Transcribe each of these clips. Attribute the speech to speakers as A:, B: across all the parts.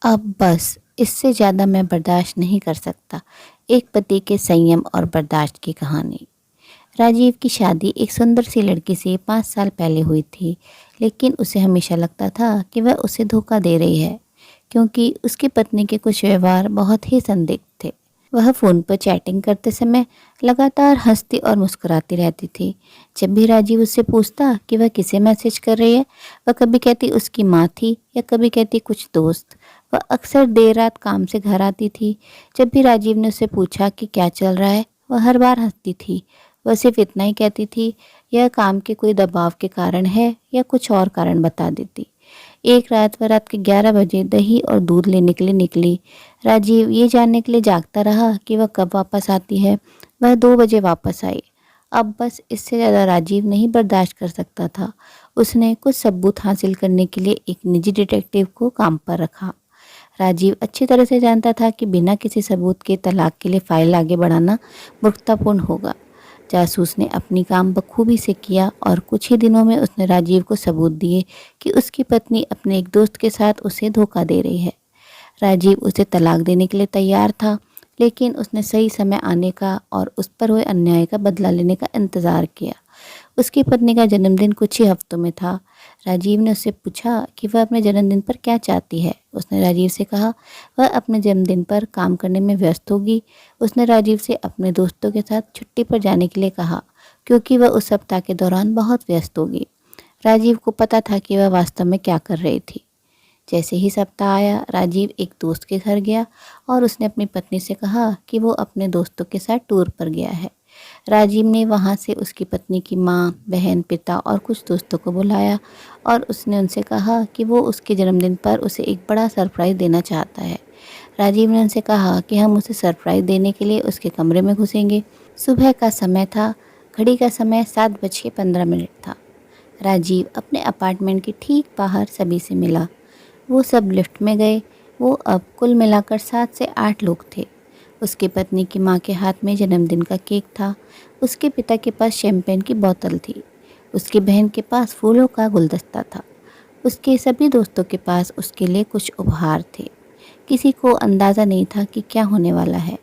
A: अब बस इससे ज़्यादा मैं बर्दाश्त नहीं कर सकता। एक पति के संयम और बर्दाश्त की कहानी। राजीव की शादी एक सुंदर सी लड़की से 5 साल पहले हुई थी, लेकिन उसे हमेशा लगता था कि वह उसे धोखा दे रही है, क्योंकि उसकी पत्नी के कुछ व्यवहार बहुत ही संदिग्ध थे। वह फ़ोन पर चैटिंग करते समय लगातार हंसती और मुस्कुराती रहती थी। जब भी राजीव उससे पूछता कि वह किसे मैसेज कर रही है, वह कभी कहती उसकी माँ थी या कभी कहती कुछ दोस्त। वह अक्सर देर रात काम से घर आती थी। जब भी राजीव ने उससे पूछा कि क्या चल रहा है, वह हर बार हंसती थी। वह सिर्फ इतना ही कहती थी, यह काम के कोई दबाव के कारण है या कुछ और कारण बता देती। एक रात वह रात के 11 बजे दही और दूध लेने के लिए निकली। राजीव ये जानने के लिए जागता रहा कि वह कब वापस आती है। वह 2 बजे वापस आई। अब बस इससे ज़्यादा राजीव नहीं बर्दाश्त कर सकता था। उसने कुछ सबूत हासिल करने के लिए एक निजी डिटेक्टिव को काम पर रखा। राजीव अच्छी तरह से जानता था कि बिना किसी सबूत के तलाक के लिए फाइल आगे बढ़ाना मूर्खतापूर्ण होगा। जासूस ने अपनी काम बखूबी से किया और कुछ ही दिनों में उसने राजीव को सबूत दिए कि उसकी पत्नी अपने एक दोस्त के साथ उसे धोखा दे रही है। राजीव उसे तलाक देने के लिए तैयार था, लेकिन उसने सही समय आने का और उस पर हुए अन्याय का बदला लेने का इंतज़ार किया। उसकी पत्नी का जन्मदिन कुछ ही हफ्तों में था। राजीव ने उससे पूछा कि वह अपने जन्मदिन पर क्या चाहती है। उसने राजीव से कहा वह अपने जन्मदिन पर काम करने में व्यस्त होगी। उसने राजीव से अपने दोस्तों के साथ छुट्टी पर जाने के लिए कहा, क्योंकि वह उस सप्ताह के दौरान बहुत व्यस्त होगी। राजीव को पता था कि वह वास्तव में क्या कर रही थी। जैसे ही सप्ताह आया, राजीव एक दोस्त के घर गया और उसने अपनी पत्नी से कहा कि वो अपने दोस्तों के साथ टूर पर गया है। राजीव ने वहाँ से उसकी पत्नी की माँ, बहन, पिता और कुछ दोस्तों को बुलाया और उसने उनसे कहा कि वो उसके जन्मदिन पर उसे एक बड़ा सरप्राइज़ देना चाहता है। राजीव ने उनसे कहा कि हम उसे सरप्राइज़ देने के लिए उसके कमरे में घुसेंगे। सुबह का समय था। घड़ी का समय 7:15 था। राजीव अपने अपार्टमेंट के ठीक बाहर सभी से मिला। वो सब लिफ्ट में गए। वो अब कुल मिलाकर 7 से 8 लोग थे। उसकी पत्नी की माँ के हाथ में जन्मदिन का केक था। उसके पिता के पास शैंपेन की बोतल थी। उसकी बहन के पास फूलों का गुलदस्ता था। उसके सभी दोस्तों के पास उसके लिए कुछ उपहार थे। किसी को अंदाज़ा नहीं था कि क्या होने वाला है।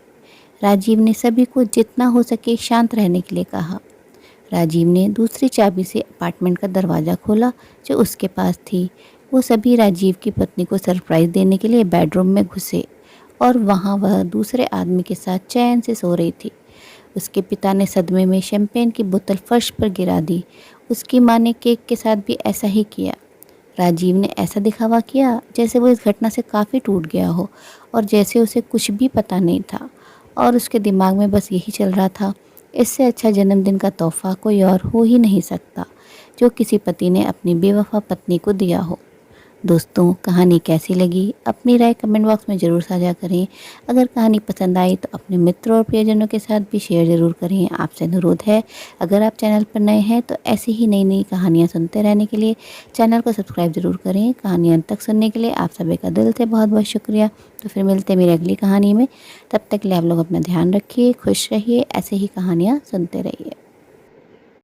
A: राजीव ने सभी को जितना हो सके शांत रहने के लिए कहा। राजीव ने दूसरी चाबी से अपार्टमेंट का दरवाज़ा खोला जो उसके पास थी। वो सभी राजीव की पत्नी को सरप्राइज़ देने के लिए बेडरूम में घुसे और वहाँ वह दूसरे आदमी के साथ चैन से सो रही थी। उसके पिता ने सदमे में शैंपेन की बोतल फर्श पर गिरा दी। उसकी माँ ने केक के साथ भी ऐसा ही किया। राजीव ने ऐसा दिखावा किया जैसे वो इस घटना से काफ़ी टूट गया हो और जैसे उसे कुछ भी पता नहीं था और उसके दिमाग में बस यही चल रहा था, इससे अच्छा जन्मदिन का तोहफ़ा कोई और हो ही नहीं सकता जो किसी पति ने अपनी बेवफा पत्नी को दिया हो। दोस्तों, कहानी कैसी लगी अपनी राय कमेंट बॉक्स में ज़रूर साझा करें। अगर कहानी पसंद आई तो अपने मित्रों और प्रियजनों के साथ भी शेयर ज़रूर करें। आपसे अनुरोध है, अगर आप चैनल पर नए हैं तो ऐसी ही नई नई कहानियाँ सुनते रहने के लिए चैनल को सब्सक्राइब ज़रूर करें। कहानी अंत तक सुनने के लिए आप सभी का दिल से बहुत बहुत शुक्रिया। तो फिर मिलते हैं मेरी अगली कहानी में। तब तक के लिए आप लोग अपना ध्यान रखिए, खुश रहिए, ऐसे ही कहानियाँ सुनते रहिए।